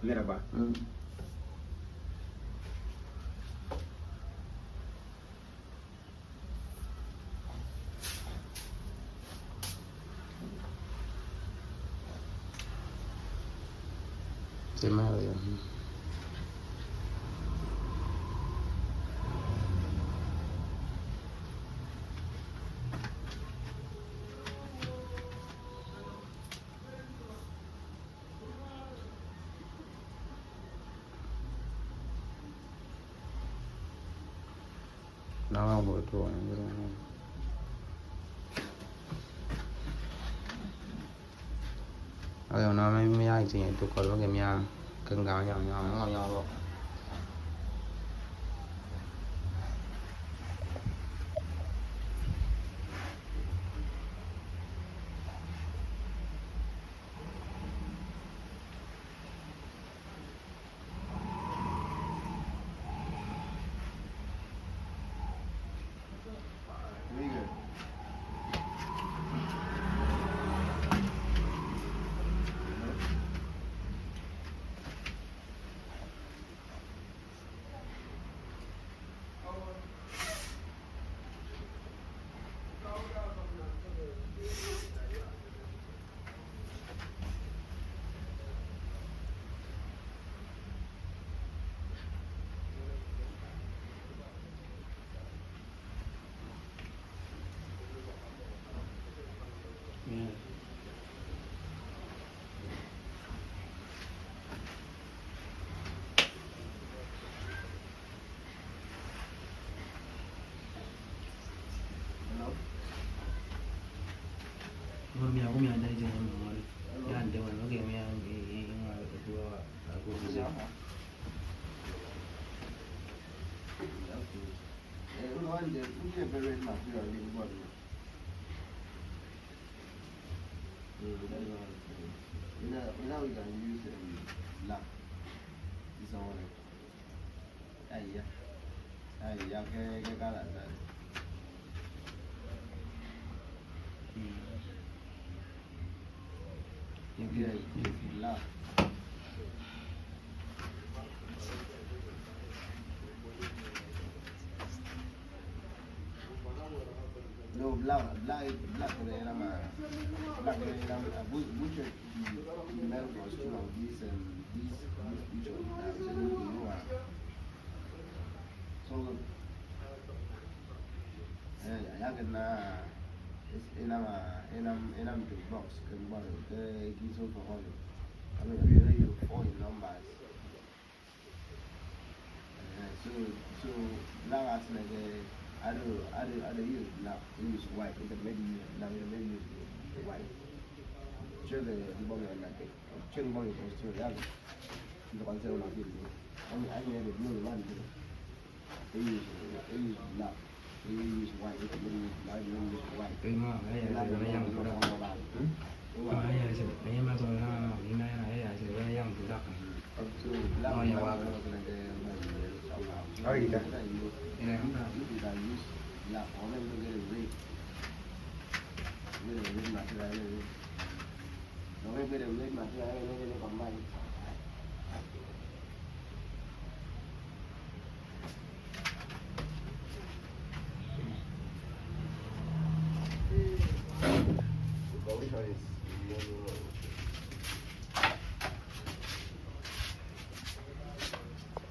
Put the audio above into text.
Lera ba. Semario. No, voy a nó mới ai chị tôi có lúc em nha cưng gạo nhỏ nhỏ luôn Mia come andai già in mare, grande quello che mi ha Now we can use lap. It's all like, yeah, que cada lap. No, black era más. Black era mucho metal costume of this which so ya que na enam the box can buy the gives over all. I mean you fall in numbers. So now as like I do use black, use white, maybe use white. Sure the body on that day. Check the body goes to that. The concern of it. I mean the blue one. They use black. They use white, they use white. Cái mà cái này là mấy em tụi đó. Cái này là mấy em tụi nó hiện nay là cái này là mấy em tụi đó. Nó nhà qua cái How are you guys? cái này không được. Black, all of them get a red. Red material. No me puede red material, no me lo combine. Which one is yellow?